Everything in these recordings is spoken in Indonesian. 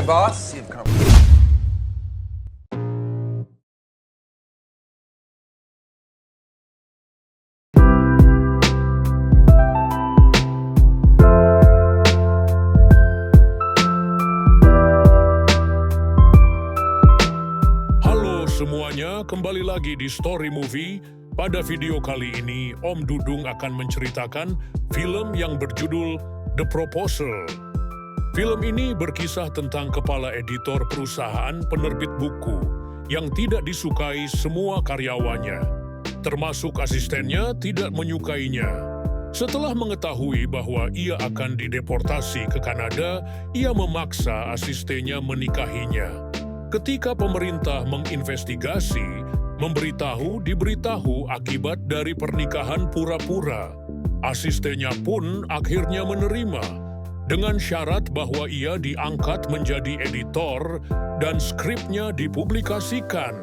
boss. You've come. Halo semuanya, kembali lagi di Story Movie. Pada video kali ini, Om Dudung akan menceritakan film yang berjudul The Proposal. Film ini berkisah tentang kepala editor perusahaan penerbit buku yang tidak disukai semua karyawannya, termasuk asistennya tidak menyukainya. Setelah mengetahui bahwa ia akan dideportasi ke Kanada, ia memaksa asistennya menikahinya. Ketika pemerintah menginvestigasi, diberitahu akibat dari pernikahan pura-pura. Asistennya pun akhirnya menerima, dengan syarat bahwa ia diangkat menjadi editor dan skripnya dipublikasikan.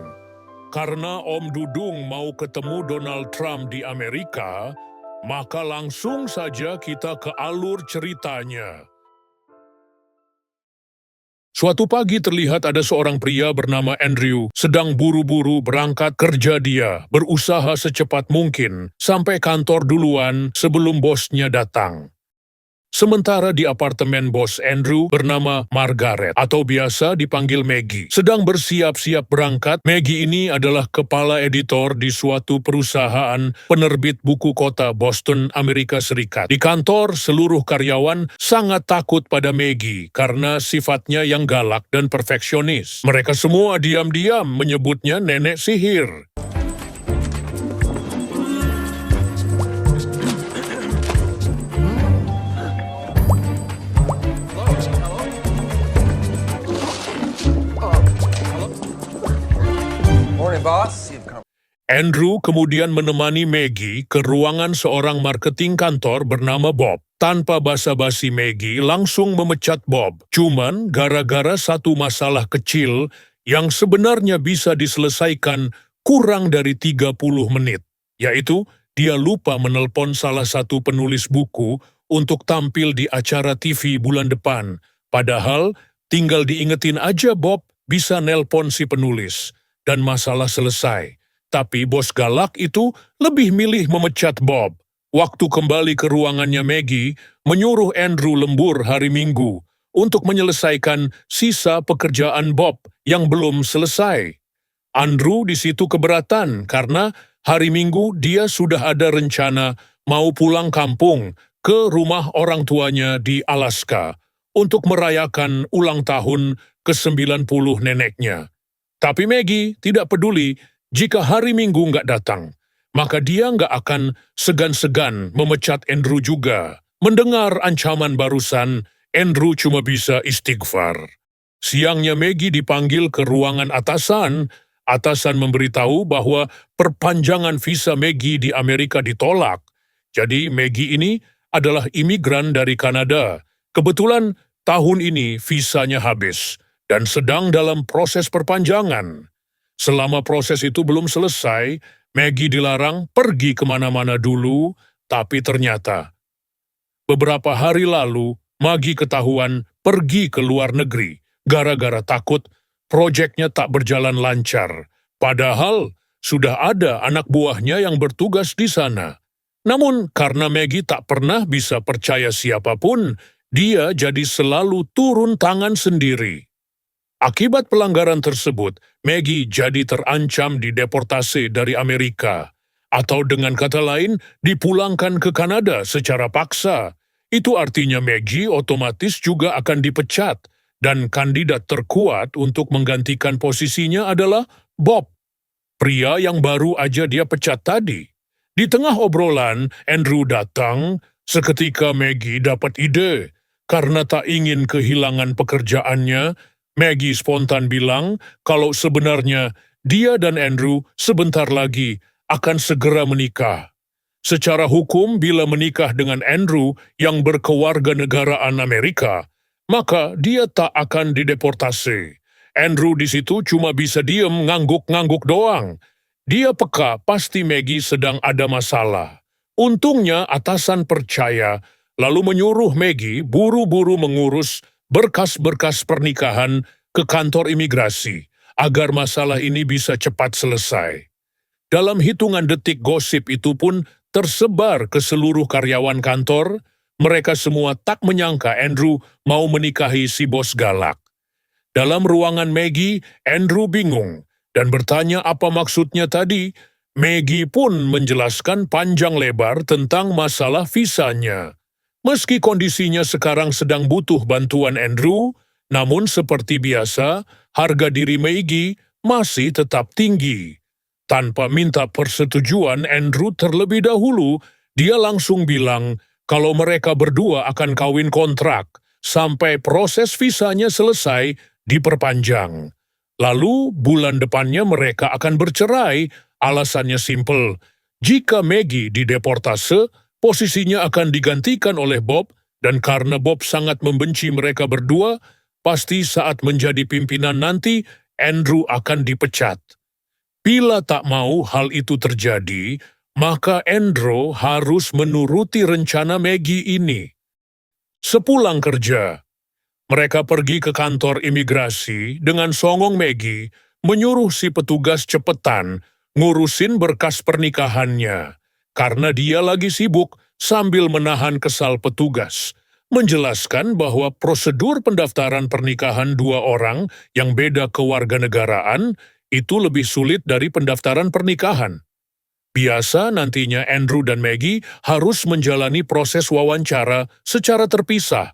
Karena Om Dudung mau ketemu Donald Trump di Amerika, maka langsung saja kita ke alur ceritanya. Suatu pagi terlihat ada seorang pria bernama Andrew sedang buru-buru berangkat kerja. Dia berusaha secepat mungkin sampai kantor duluan sebelum bosnya datang. Sementara di apartemen bos Andrew bernama Margaret atau biasa dipanggil Maggie sedang bersiap-siap berangkat. Maggie ini adalah kepala editor di suatu perusahaan penerbit buku kota Boston, Amerika Serikat. Di kantor, seluruh karyawan sangat takut pada Maggie karena sifatnya yang galak dan perfeksionis. Mereka semua diam-diam menyebutnya nenek sihir. Morning, boss. You've come. Andrew kemudian menemani Maggie ke ruangan seorang marketing kantor bernama Bob. Tanpa basa-basi, Maggie langsung memecat Bob. Cuman gara-gara satu masalah kecil yang sebenarnya bisa diselesaikan kurang dari 30 menit. Yaitu, dia lupa menelpon salah satu penulis buku untuk tampil di acara TV bulan depan. Padahal, tinggal diingetin aja Bob bisa nelpon si penulis. Dan masalah selesai. Tapi bos galak itu lebih milih memecat Bob. Waktu kembali ke ruangannya, Maggie menyuruh Andrew lembur hari Minggu untuk menyelesaikan sisa pekerjaan Bob yang belum selesai. Andrew di situ keberatan karena hari Minggu dia sudah ada rencana mau pulang kampung ke rumah orang tuanya di Alaska untuk merayakan ulang tahun ke-90 neneknya. Tapi Maggie tidak peduli jika hari Minggu nggak datang, maka dia nggak akan segan-segan memecat Andrew juga. Mendengar ancaman barusan, Andrew cuma bisa istighfar. Siangnya Maggie dipanggil ke ruangan atasan. Atasan memberitahu bahwa perpanjangan visa Maggie di Amerika ditolak. Jadi Maggie ini adalah imigran dari Kanada. Kebetulan tahun ini visanya habis dan sedang dalam proses perpanjangan. Selama proses itu belum selesai, Maggie dilarang pergi kemana-mana dulu, tapi ternyata beberapa hari lalu, Maggie ketahuan pergi ke luar negeri, gara-gara takut proyeknya tak berjalan lancar. Padahal, sudah ada anak buahnya yang bertugas di sana. Namun, karena Maggie tak pernah bisa percaya siapapun, dia jadi selalu turun tangan sendiri. Akibat pelanggaran tersebut, Maggie jadi terancam dideportasi dari Amerika. Atau dengan kata lain, dipulangkan ke Kanada secara paksa. Itu artinya Maggie otomatis juga akan dipecat. Dan kandidat terkuat untuk menggantikan posisinya adalah Bob, pria yang baru aja dia pecat tadi. Di tengah obrolan, Andrew datang. Seketika Maggie dapat ide. Karena tak ingin kehilangan pekerjaannya, Maggie spontan bilang kalau sebenarnya dia dan Andrew sebentar lagi akan segera menikah. Secara hukum, bila menikah dengan Andrew yang berkewarganegaraan Amerika, maka dia tak akan dideportasi. Andrew di situ cuma bisa diem ngangguk-ngangguk doang. Dia peka pasti Maggie sedang ada masalah. Untungnya atasan percaya, lalu menyuruh Maggie buru-buru mengurus berkas-berkas pernikahan ke kantor imigrasi agar masalah ini bisa cepat selesai. Dalam hitungan detik gosip itu pun tersebar ke seluruh karyawan kantor. Mereka semua tak menyangka Andrew mau menikahi si bos galak. Dalam ruangan Maggie, Andrew bingung dan bertanya apa maksudnya tadi. Maggie pun menjelaskan panjang lebar tentang masalah visanya. Meski kondisinya sekarang sedang butuh bantuan Andrew, namun seperti biasa, harga diri Maggie masih tetap tinggi. Tanpa minta persetujuan Andrew terlebih dahulu, dia langsung bilang kalau mereka berdua akan kawin kontrak sampai proses visanya selesai diperpanjang. Lalu bulan depannya mereka akan bercerai. Alasannya simpel, jika Maggie dideportase, posisinya akan digantikan oleh Bob, dan karena Bob sangat membenci mereka berdua, pasti saat menjadi pimpinan nanti, Andrew akan dipecat. Bila tak mau hal itu terjadi, maka Andrew harus menuruti rencana Maggie ini. Sepulang kerja, mereka pergi ke kantor imigrasi dengan songong Maggie, menyuruh si petugas cepetan ngurusin berkas pernikahannya, karena dia lagi sibuk sambil menahan kesal petugas, menjelaskan bahwa prosedur pendaftaran pernikahan dua orang yang beda kewarganegaraan itu lebih sulit dari pendaftaran pernikahan. Biasa nantinya Andrew dan Maggie harus menjalani proses wawancara secara terpisah,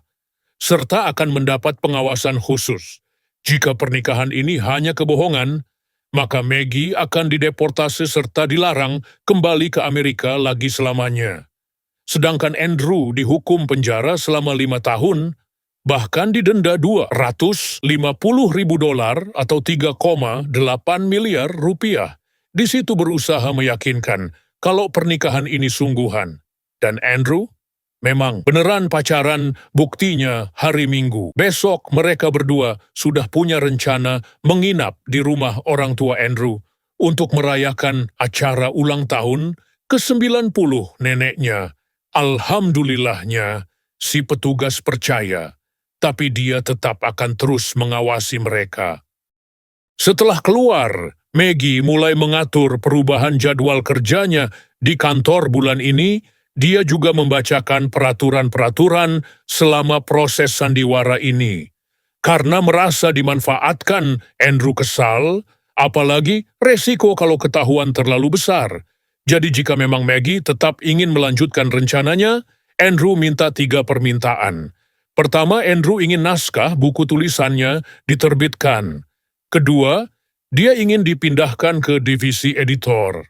serta akan mendapat pengawasan khusus. Jika pernikahan ini hanya kebohongan, maka Maggie akan dideportasi serta dilarang kembali ke Amerika lagi selamanya. Sedangkan Andrew dihukum penjara selama 5 tahun, bahkan didenda $250.000 atau 3,8 miliar rupiah. Di situ berusaha meyakinkan kalau pernikahan ini sungguhan. Dan Andrew memang beneran pacaran, buktinya hari Minggu. Besok mereka berdua sudah punya rencana menginap di rumah orang tua Andrew untuk merayakan acara ulang tahun ke-90 neneknya. Alhamdulillahnya, si petugas percaya, tapi dia tetap akan terus mengawasi mereka. Setelah keluar, Maggie mulai mengatur perubahan jadwal kerjanya di kantor bulan ini. Dia juga membacakan peraturan-peraturan selama proses sandiwara ini. Karena merasa dimanfaatkan, Andrew kesal, apalagi resiko kalau ketahuan terlalu besar. Jadi jika memang Maggie tetap ingin melanjutkan rencananya, Andrew minta 3 permintaan. Pertama, Andrew ingin naskah buku tulisannya diterbitkan. Kedua, dia ingin dipindahkan ke divisi editor.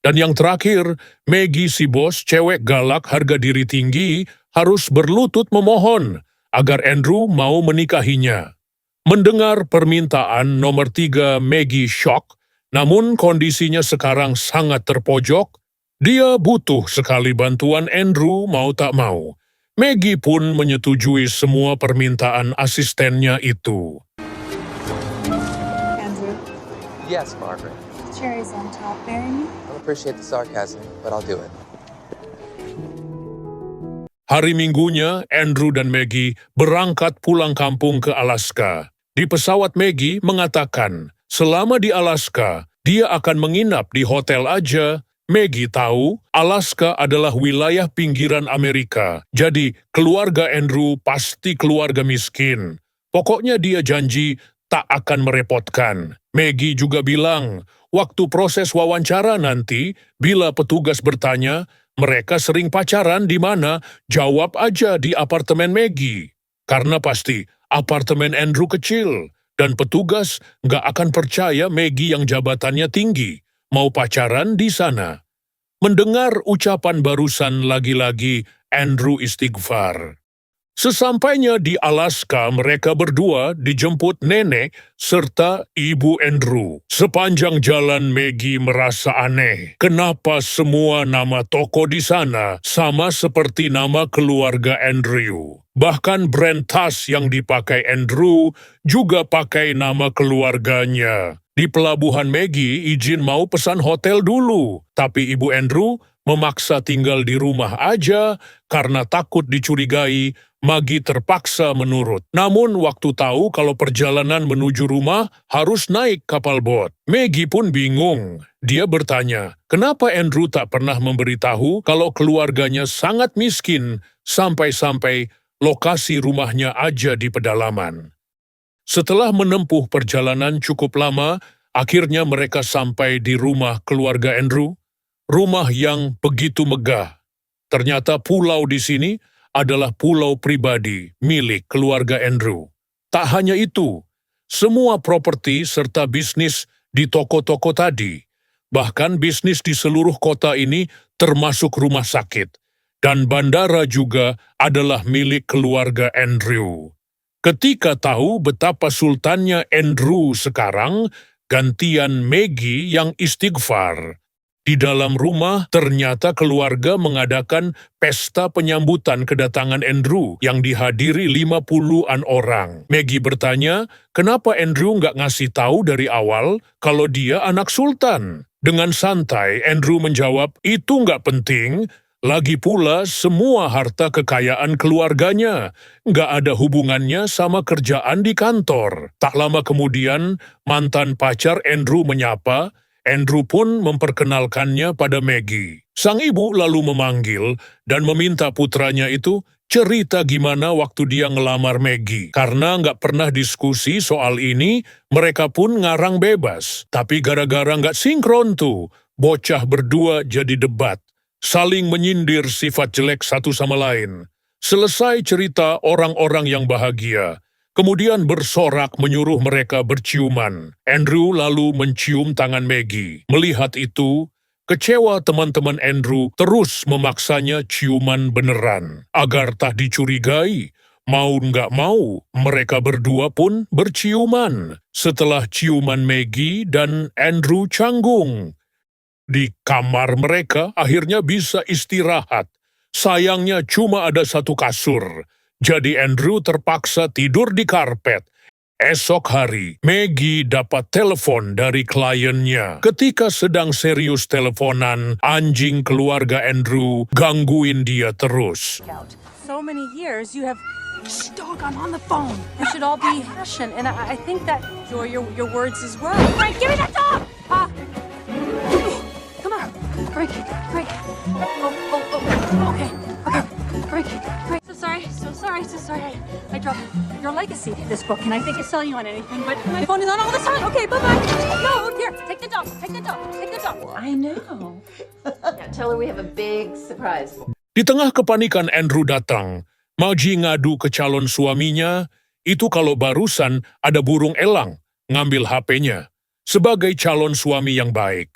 Dan yang terakhir, Maggie si bos cewek galak harga diri tinggi harus berlutut memohon agar Andrew mau menikahinya. Mendengar permintaan nomor 3, Maggie shock, namun kondisinya sekarang sangat terpojok. Dia butuh sekali bantuan Andrew mau tak mau. Maggie pun menyetujui semua permintaan asistennya itu. Andrew, Yes, Margaret. cherries on top, marry me? I don't appreciate the sarcasm, but I'll do it. Hari Minggunya, Andrew dan Maggie berangkat pulang kampung ke Alaska. Di pesawat Maggie mengatakan, selama di Alaska, dia akan menginap di hotel aja. Maggie tahu Alaska adalah wilayah pinggiran Amerika, jadi keluarga Andrew pasti keluarga miskin. Pokoknya dia janji tak akan merepotkan. Maggie juga bilang, waktu proses wawancara nanti, bila petugas bertanya, mereka sering pacaran di mana, jawab aja di apartemen Maggie. Karena pasti apartemen Andrew kecil, dan petugas nggak akan percaya Maggie yang jabatannya tinggi, mau pacaran di sana. Mendengar ucapan barusan lagi-lagi, Andrew istighfar. Sesampainya di Alaska, mereka berdua dijemput nenek serta ibu Andrew. Sepanjang jalan Maggie merasa aneh. Kenapa semua nama toko di sana sama seperti nama keluarga Andrew? Bahkan brand tas yang dipakai Andrew juga pakai nama keluarganya. Di pelabuhan Maggie izin mau pesan hotel dulu, tapi ibu Andrew memaksa tinggal di rumah aja karena takut dicurigai. Maggie terpaksa menurut. Namun waktu tahu kalau perjalanan menuju rumah harus naik kapal bot. Maggie pun bingung. Dia bertanya, kenapa Andrew tak pernah memberitahu kalau keluarganya sangat miskin sampai-sampai lokasi rumahnya aja di pedalaman. Setelah menempuh perjalanan cukup lama, akhirnya mereka sampai di rumah keluarga Andrew. Rumah yang begitu megah. Ternyata pulau di sini adalah pulau pribadi milik keluarga Andrew. Tak hanya itu, semua properti serta bisnis di toko-toko tadi, bahkan bisnis di seluruh kota ini termasuk rumah sakit, dan bandara juga adalah milik keluarga Andrew. Ketika tahu betapa sultannya Andrew sekarang, gantian Maggie yang istighfar. Di dalam rumah, ternyata keluarga mengadakan pesta penyambutan kedatangan Andrew yang dihadiri 50-an orang. Maggie bertanya, kenapa Andrew nggak ngasih tahu dari awal kalau dia anak sultan? Dengan santai, Andrew menjawab, itu nggak penting. Lagi pula, semua harta kekayaan keluarganya nggak ada hubungannya sama kerjaan di kantor. Tak lama kemudian, mantan pacar Andrew menyapa. Andrew pun memperkenalkannya pada Maggie. Sang ibu lalu memanggil dan meminta putranya itu cerita gimana waktu dia ngelamar Maggie. Karena nggak pernah diskusi soal ini, mereka pun ngarang bebas. Tapi gara-gara nggak sinkron tuh, bocah berdua jadi debat. Saling menyindir sifat jelek satu sama lain. Selesai cerita orang-orang yang bahagia. Kemudian bersorak menyuruh mereka berciuman. Andrew lalu mencium tangan Maggie. Melihat itu, kecewa teman-teman Andrew terus memaksanya ciuman beneran. Agar tak dicurigai, mau nggak mau, mereka berdua pun berciuman. Setelah ciuman Maggie dan Andrew canggung. Di kamar mereka akhirnya bisa istirahat. Sayangnya cuma ada satu kasur. Jadi Andrew terpaksa tidur di karpet. Esok hari, Maggie dapat telepon dari kliennya. Ketika sedang serius teleponan, anjing keluarga Andrew gangguin dia terus. So many years you have... Shh, dog, I'm on the phone. We should all be passion, and I think that your words as well. Frank, give me that dog! Come on, Frank. Okay. Frank. So sorry. I dropped your legacy, this book, and I think it's selling you on anything, but my phone is on all the time. Okay, bye-bye. No, here, take the dog. I know. Yeah, tell her we have a big surprise. Di tengah kepanikan Andrew datang, Maggie ngadu ke calon suaminya, itu kalau barusan ada burung elang ngambil HP-nya. Sebagai calon suami yang baik,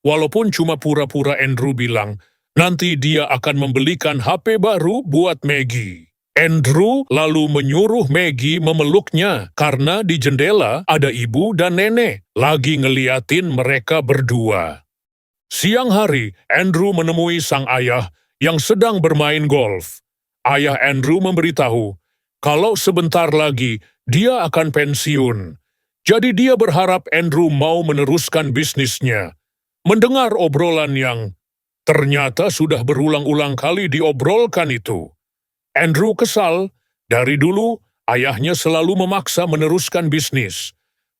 walaupun cuma pura-pura Andrew bilang, nanti dia akan membelikan HP baru buat Maggie. Andrew lalu menyuruh Maggie memeluknya karena di jendela ada ibu dan nenek lagi ngeliatin mereka berdua. Siang hari, Andrew menemui sang ayah yang sedang bermain golf. Ayah Andrew memberitahu kalau sebentar lagi dia akan pensiun. Jadi dia berharap Andrew mau meneruskan bisnisnya. Mendengar obrolan yang ternyata sudah berulang-ulang kali diobrolkan itu, Andrew kesal. Dari dulu, ayahnya selalu memaksa meneruskan bisnis.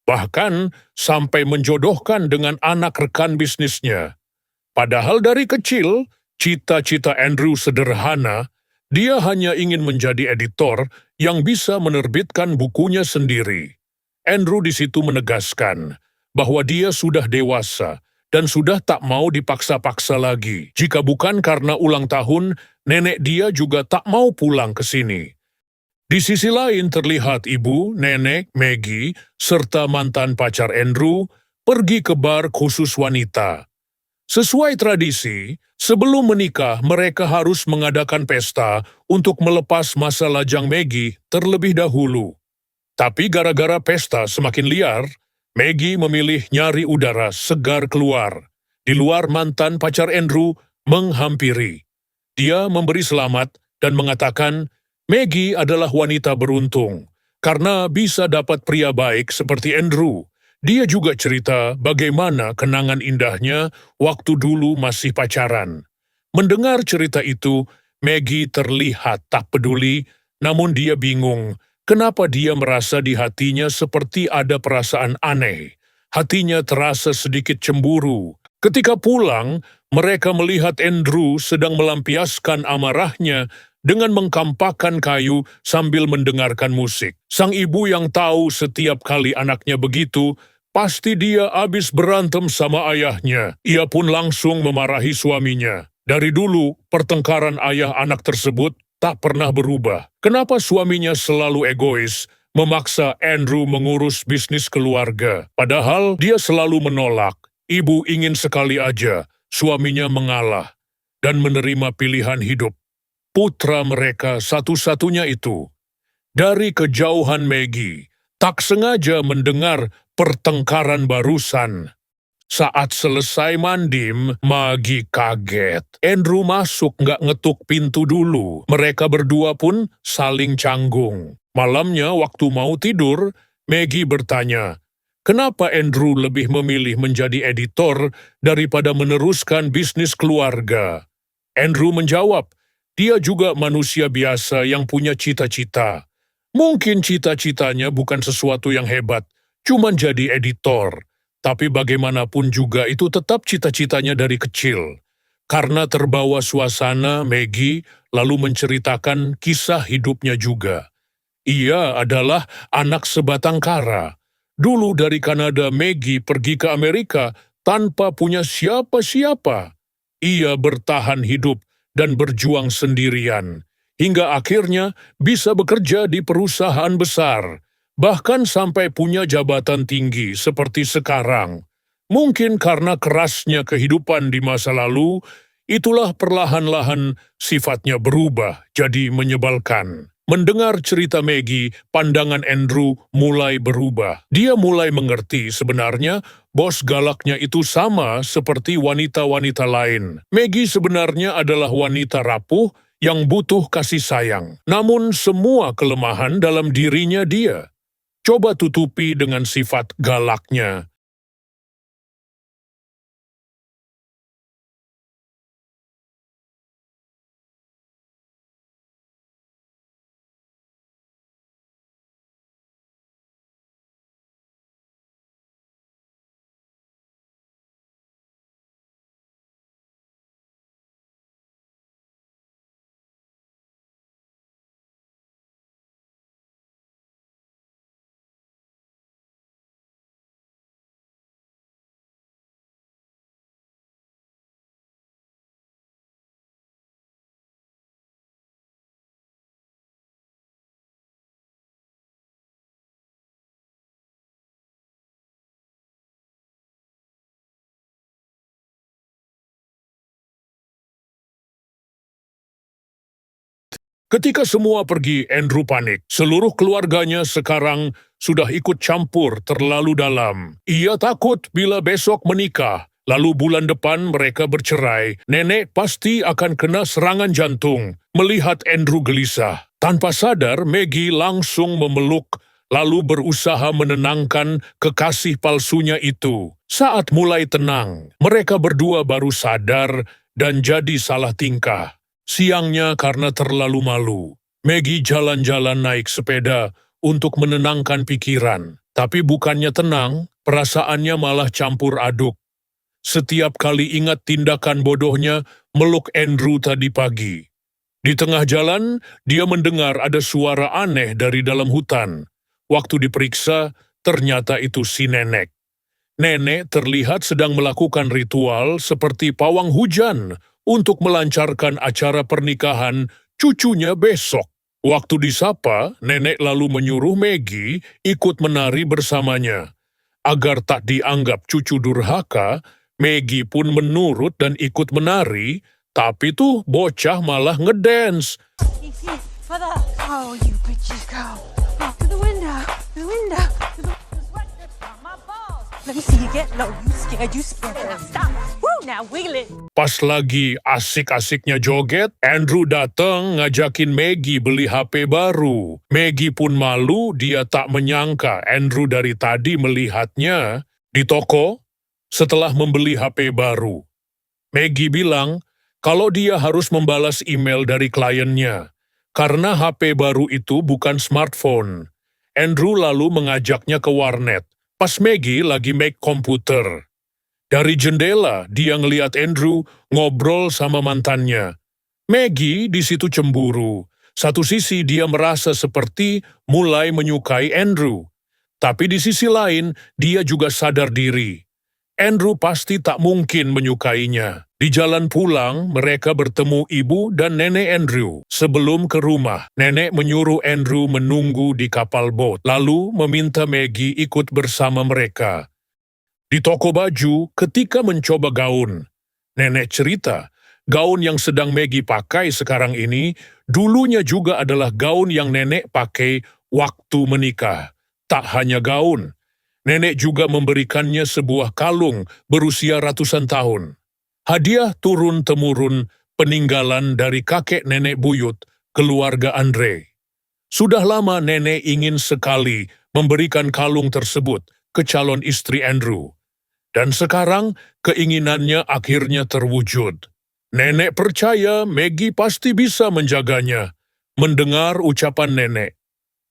Bahkan sampai menjodohkan dengan anak rekan bisnisnya. Padahal dari kecil, cita-cita Andrew sederhana, dia hanya ingin menjadi editor yang bisa menerbitkan bukunya sendiri. Andrew di situ menegaskan bahwa dia sudah dewasa dan sudah tak mau dipaksa-paksa lagi. Jika bukan karena ulang tahun, nenek dia juga tak mau pulang ke sini. Di sisi lain terlihat ibu, nenek, Maggie, serta mantan pacar Andrew pergi ke bar khusus wanita. Sesuai tradisi, sebelum menikah mereka harus mengadakan pesta untuk melepas masa lajang Maggie terlebih dahulu. Tapi gara-gara pesta semakin liar, Maggie memilih nyari udara segar keluar. Di luar, mantan pacar Andrew menghampiri. Dia memberi selamat dan mengatakan Maggie adalah wanita beruntung karena bisa dapat pria baik seperti Andrew. Dia juga cerita bagaimana kenangan indahnya waktu dulu masih pacaran. Mendengar cerita itu, Maggie terlihat tak peduli Namun dia bingung, kenapa dia merasa di hatinya seperti ada perasaan aneh. Hatinya terasa sedikit cemburu. Ketika pulang, mereka melihat Andrew sedang melampiaskan amarahnya dengan mengkampakkan kayu sambil mendengarkan musik. Sang ibu yang tahu setiap kali anaknya begitu, pasti dia habis berantem sama ayahnya. Ia pun langsung memarahi suaminya. Dari dulu, pertengkaran ayah anak tersebut tak pernah berubah. Kenapa suaminya selalu egois, memaksa Andrew mengurus bisnis keluarga? Padahal dia selalu menolak. Ibu ingin sekali aja suaminya mengalah dan menerima pilihan hidup putra mereka satu-satunya itu. Dari kejauhan Maggie, tak sengaja mendengar pertengkaran barusan. Saat selesai mandim, Maggie kaget. Andrew masuk nggak ngetuk pintu dulu. Mereka berdua pun saling canggung. Malamnya waktu mau tidur, Maggie bertanya, kenapa Andrew lebih memilih menjadi editor daripada meneruskan bisnis keluarga? Andrew menjawab, dia juga manusia biasa yang punya cita-cita. Mungkin cita-citanya bukan sesuatu yang hebat, cuman jadi editor. Tapi bagaimanapun juga itu tetap cita-citanya dari kecil. Karena terbawa suasana, Maggie lalu menceritakan kisah hidupnya juga. Ia adalah anak sebatang kara. Dulu dari Kanada, Maggie pergi ke Amerika tanpa punya siapa-siapa. Ia bertahan hidup dan berjuang sendirian, hingga akhirnya bisa bekerja di perusahaan besar, bahkan sampai punya jabatan tinggi seperti sekarang. Mungkin karena kerasnya kehidupan di masa lalu, itulah perlahan-lahan sifatnya berubah jadi menyebalkan. Mendengar cerita Maggie, pandangan Andrew mulai berubah. Dia mulai mengerti sebenarnya bos galaknya itu sama seperti wanita-wanita lain. Maggie sebenarnya adalah wanita rapuh yang butuh kasih sayang. Namun semua kelemahan dalam dirinya dia coba tutupi dengan sifat galaknya. Ketika semua pergi, Andrew panik. Seluruh keluarganya sekarang sudah ikut campur terlalu dalam. Ia takut bila besok menikah, lalu bulan depan mereka bercerai. Nenek pasti akan kena serangan jantung. Melihat Andrew gelisah, tanpa sadar Maggie langsung memeluk, lalu berusaha menenangkan kekasih palsunya itu. Saat mulai tenang, mereka berdua baru sadar dan jadi salah tingkah. Siangnya karena terlalu malu, Maggie jalan-jalan naik sepeda untuk menenangkan pikiran. Tapi bukannya tenang, perasaannya malah campur aduk. Setiap kali ingat tindakan bodohnya meluk Andrew tadi pagi. Di tengah jalan, dia mendengar ada suara aneh dari dalam hutan. Waktu diperiksa, ternyata itu si nenek. Nenek terlihat sedang melakukan ritual seperti pawang hujan untuk melancarkan acara pernikahan cucunya besok. Waktu disapa, nenek lalu menyuruh Maggie ikut menari bersamanya. Agar tak dianggap cucu durhaka, Maggie pun menurut dan ikut menari, tapi tuh bocah malah ngedance. Easy, mother. Oh, you bitches go. Oh, to the window. To the window. To the sweat on my balls. Let me see you get low. You scared. You scared. Now stop. Woo, now wiggle it. Pas lagi asik-asiknya joget, Andrew datang ngajakin Maggie beli HP baru. Maggie pun malu, dia tak menyangka Andrew dari tadi melihatnya di toko setelah membeli HP baru. Maggie bilang kalau dia harus membalas email dari kliennya. Karena HP baru itu bukan smartphone, Andrew lalu mengajaknya ke warnet, pas Maggie lagi make komputer. Dari jendela, dia ngeliat Andrew ngobrol sama mantannya. Maggie di situ cemburu. Satu sisi dia merasa seperti mulai menyukai Andrew. Tapi di sisi lain, dia juga sadar diri. Andrew pasti tak mungkin menyukainya. Di jalan pulang, mereka bertemu ibu dan nenek Andrew. Sebelum ke rumah, nenek menyuruh Andrew menunggu di kapal bot, lalu meminta Maggie ikut bersama mereka. Di toko baju, ketika mencoba gaun, nenek cerita, gaun yang sedang Maggie pakai sekarang ini, dulunya juga adalah gaun yang nenek pakai waktu menikah. Tak hanya gaun, nenek juga memberikannya sebuah kalung berusia ratusan tahun. Hadiah turun-temurun peninggalan dari kakek nenek buyut keluarga Andre. Sudah lama nenek ingin sekali memberikan kalung tersebut ke calon istri Andrew. Dan sekarang keinginannya akhirnya terwujud. Nenek percaya Maggie pasti bisa menjaganya. Mendengar ucapan nenek,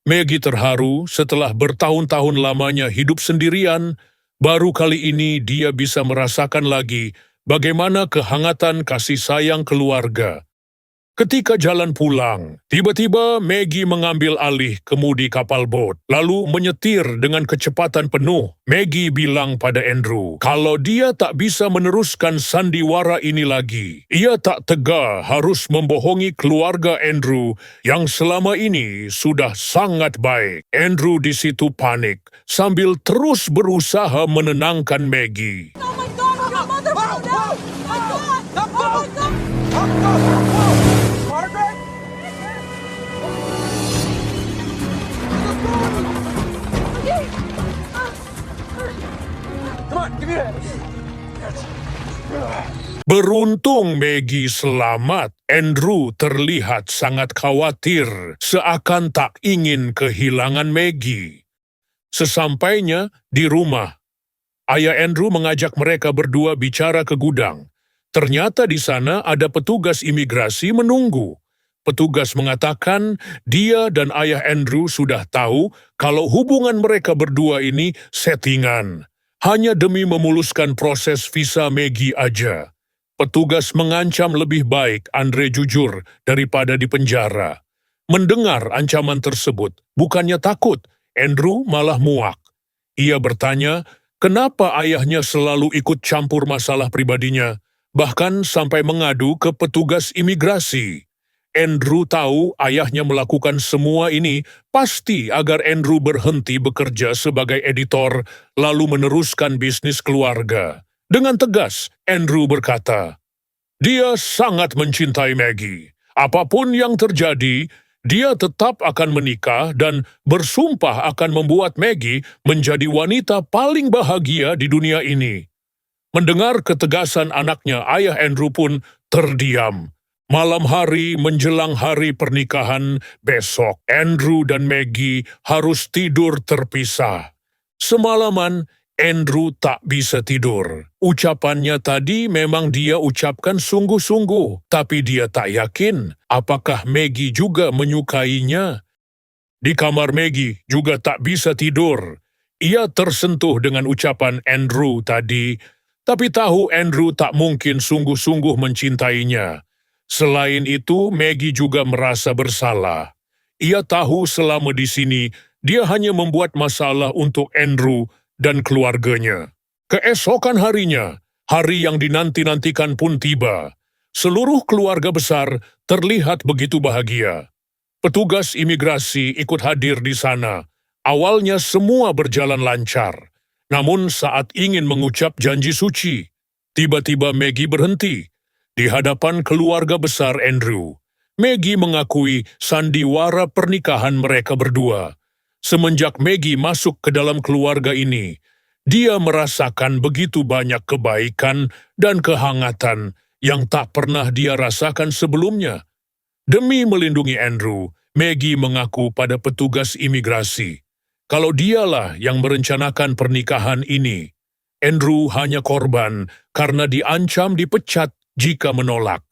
Maggie terharu setelah bertahun-tahun lamanya hidup sendirian, baru kali ini dia bisa merasakan lagi bagaimana kehangatan kasih sayang keluarga. Ketika jalan pulang, tiba-tiba Maggie mengambil alih kemudi kapal bot, lalu menyetir dengan kecepatan penuh. Maggie bilang pada Andrew, kalau dia tak bisa meneruskan sandiwara ini lagi, ia tak tega harus membohongi keluarga Andrew yang selama ini sudah sangat baik. Andrew di situ panik, sambil terus berusaha menenangkan Maggie. Oh my God, your mother fell down! My God! Oh my God! Margaret? Okay. Come on, give me that. Beruntung Maggie selamat, Andrew terlihat sangat khawatir, seakan tak ingin kehilangan Maggie. Sesampainya di rumah, ayah Andrew mengajak mereka berdua bicara ke gudang. Ternyata di sana ada petugas imigrasi menunggu. Petugas mengatakan dia dan ayah Andrew sudah tahu kalau hubungan mereka berdua ini settingan, hanya demi memuluskan proses visa Maggie aja. Petugas mengancam lebih baik Andre jujur daripada di penjara. Mendengar ancaman tersebut, bukannya takut, Andrew malah muak. Ia bertanya, kenapa ayahnya selalu ikut campur masalah pribadinya, bahkan sampai mengadu ke petugas imigrasi. Andrew tahu ayahnya melakukan semua ini pasti agar Andrew berhenti bekerja sebagai editor lalu meneruskan bisnis keluarga. Dengan tegas, Andrew berkata, dia sangat mencintai Maggie. Apapun yang terjadi, dia tetap akan menikah dan bersumpah akan membuat Maggie menjadi wanita paling bahagia di dunia ini. Mendengar ketegasan anaknya, ayah Andrew pun terdiam. Malam hari menjelang hari pernikahan besok, Andrew dan Maggie harus tidur terpisah. Semalaman, Andrew tak bisa tidur. Ucapannya tadi memang dia ucapkan sungguh-sungguh, tapi dia tak yakin apakah Maggie juga menyukainya. Di kamar Maggie juga tak bisa tidur. Ia tersentuh dengan ucapan Andrew tadi, tapi tahu Andrew tak mungkin sungguh-sungguh mencintainya. Selain itu, Maggie juga merasa bersalah. Ia tahu selama di sini, dia hanya membuat masalah untuk Andrew dan keluarganya. Keesokan harinya, hari yang dinanti-nantikan pun tiba. Seluruh keluarga besar terlihat begitu bahagia. Petugas imigrasi ikut hadir di sana. Awalnya semua berjalan lancar. Namun saat ingin mengucap janji suci, tiba-tiba Maggie berhenti. Di hadapan keluarga besar Andrew, Maggie mengakui sandiwara pernikahan mereka berdua. Semenjak Maggie masuk ke dalam keluarga ini, dia merasakan begitu banyak kebaikan dan kehangatan yang tak pernah dia rasakan sebelumnya. Demi melindungi Andrew, Maggie mengaku pada petugas imigrasi, kalau dialah yang merencanakan pernikahan ini. Andrew hanya korban karena diancam dipecat jika menolak.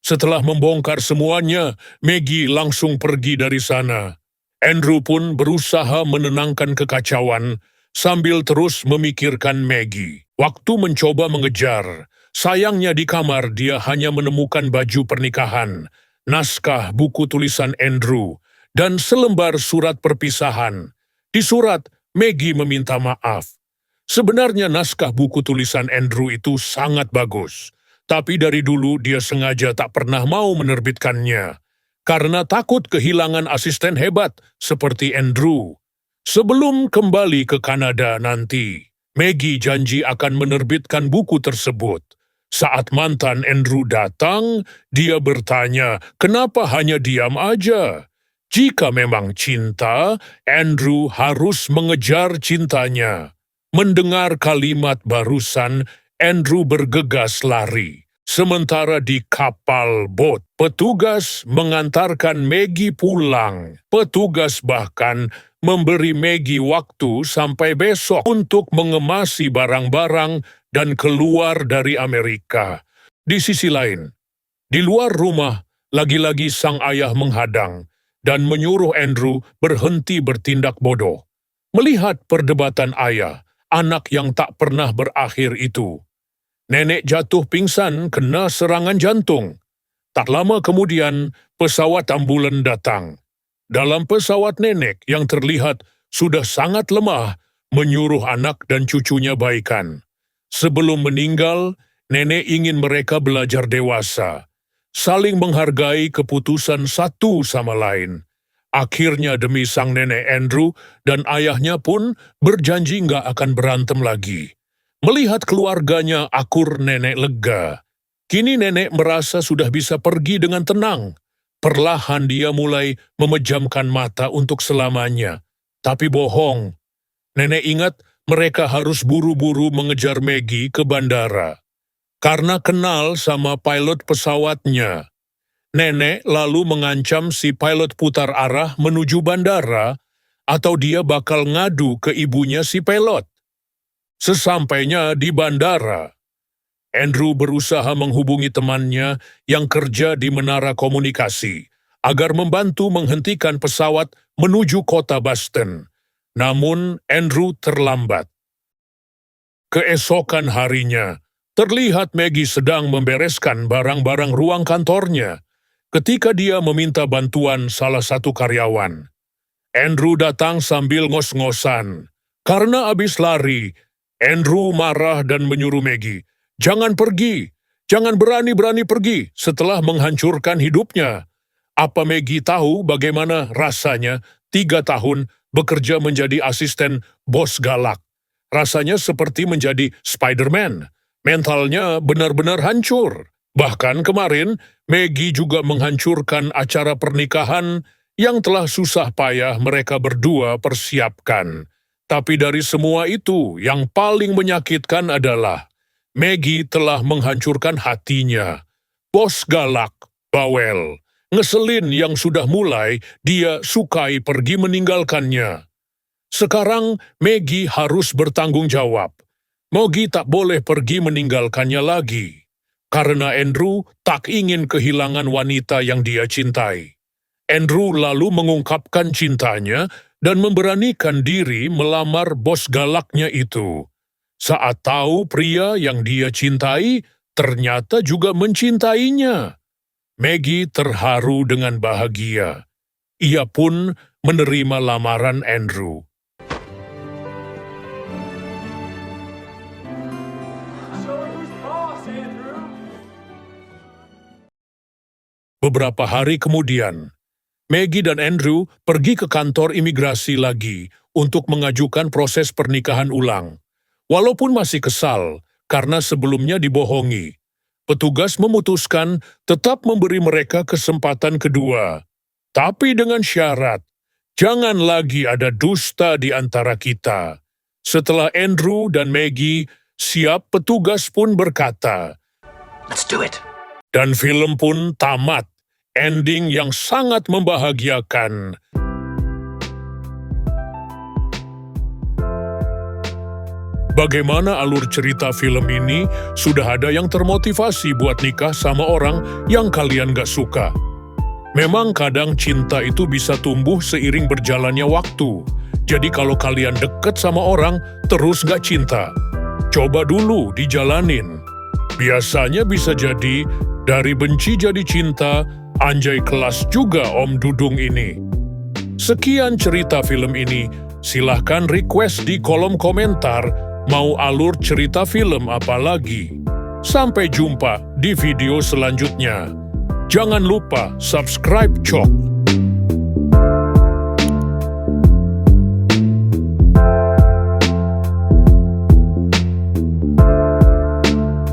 Setelah membongkar semuanya, Maggie langsung pergi dari sana. Andrew pun berusaha menenangkan kekacauan sambil terus memikirkan Maggie. Waktu mencoba mengejar, sayangnya di kamar dia hanya menemukan baju pernikahan, naskah buku tulisan Andrew, dan selembar surat perpisahan. Di surat, Maggie meminta maaf. Sebenarnya naskah buku tulisan Andrew itu sangat bagus, tapi dari dulu dia sengaja tak pernah mau menerbitkannya, karena takut kehilangan asisten hebat seperti Andrew. Sebelum kembali ke Kanada nanti, Maggie janji akan menerbitkan buku tersebut. Saat mantan Andrew datang, dia bertanya, kenapa hanya diam aja? Jika memang cinta, Andrew harus mengejar cintanya. Mendengar kalimat barusan, Andrew bergegas lari. Sementara di kapal bot, petugas mengantarkan Maggie pulang. Petugas bahkan memberi Maggie waktu sampai besok untuk mengemasi barang-barang dan keluar dari Amerika. Di sisi lain, di luar rumah, lagi-lagi sang ayah menghadang dan menyuruh Andrew berhenti bertindak bodoh. Melihat perdebatan ayah, anak yang tak pernah berakhir itu, nenek jatuh pingsan kena serangan jantung. Tak lama kemudian, pesawat ambulan datang. Dalam pesawat, nenek yang terlihat sudah sangat lemah menyuruh anak dan cucunya baikan. Sebelum meninggal, nenek ingin mereka belajar dewasa, saling menghargai keputusan satu sama lain. Akhirnya demi sang nenek Andrew dan ayahnya pun berjanji nggak akan berantem lagi. Melihat keluarganya akur, nenek lega. Kini nenek merasa sudah bisa pergi dengan tenang. Perlahan dia mulai memejamkan mata untuk selamanya. Tapi bohong. Nenek ingat mereka harus buru-buru mengejar Maggie ke bandara. Karena kenal sama pilot pesawatnya. Nenek lalu mengancam si pilot putar arah menuju bandara atau dia bakal ngadu ke ibunya si pilot. Sesampainya di bandara, Andrew berusaha menghubungi temannya yang kerja di menara komunikasi agar membantu menghentikan pesawat menuju kota Boston. Namun Andrew terlambat. Keesokan harinya, terlihat Maggie sedang membereskan barang-barang ruang kantornya ketika dia meminta bantuan salah satu karyawan. Andrew datang sambil ngos-ngosan. Karena abis lari, Andrew marah dan menyuruh Maggie, "Jangan pergi, jangan berani-berani pergi setelah menghancurkan hidupnya." Apa Maggie tahu bagaimana rasanya 3 tahun bekerja menjadi asisten bos galak? Rasanya seperti menjadi Spider-Man. Mentalnya benar-benar hancur. Bahkan kemarin, Maggie juga menghancurkan acara pernikahan yang telah susah payah mereka berdua persiapkan. Tapi dari semua itu, yang paling menyakitkan adalah Maggie telah menghancurkan hatinya. Bos galak, bawel, ngeselin yang sudah mulai dia sukai pergi meninggalkannya. Sekarang Maggie harus bertanggung jawab. Maggie tak boleh pergi meninggalkannya lagi, karena Andrew tak ingin kehilangan wanita yang dia cintai. Andrew lalu mengungkapkan cintanya dan memberanikan diri melamar bos galaknya itu. Saat tahu pria yang dia cintai ternyata juga mencintainya. Maggie terharu dengan bahagia. Ia pun menerima lamaran Andrew. Beberapa hari kemudian, Maggie dan Andrew pergi ke kantor imigrasi lagi untuk mengajukan proses pernikahan ulang. Walaupun masih kesal karena sebelumnya dibohongi, petugas memutuskan tetap memberi mereka kesempatan kedua. Tapi dengan syarat, jangan lagi ada dusta di antara kita. Setelah Andrew dan Maggie siap, petugas pun berkata, Let's do it. dan film pun tamat. Ending yang sangat membahagiakan. Bagaimana alur cerita film ini, sudah ada yang termotivasi buat nikah sama orang yang kalian gak suka. Memang kadang cinta itu bisa tumbuh seiring berjalannya waktu. Jadi kalau kalian deket sama orang, terus gak cinta. Coba dulu dijalanin. Biasanya bisa jadi, dari benci jadi cinta, anjay kelas juga Om Dudung ini. Sekian cerita film ini, silahkan request di kolom komentar, mau alur cerita film apa lagi. Sampai jumpa di video selanjutnya. Jangan lupa subscribe Cok.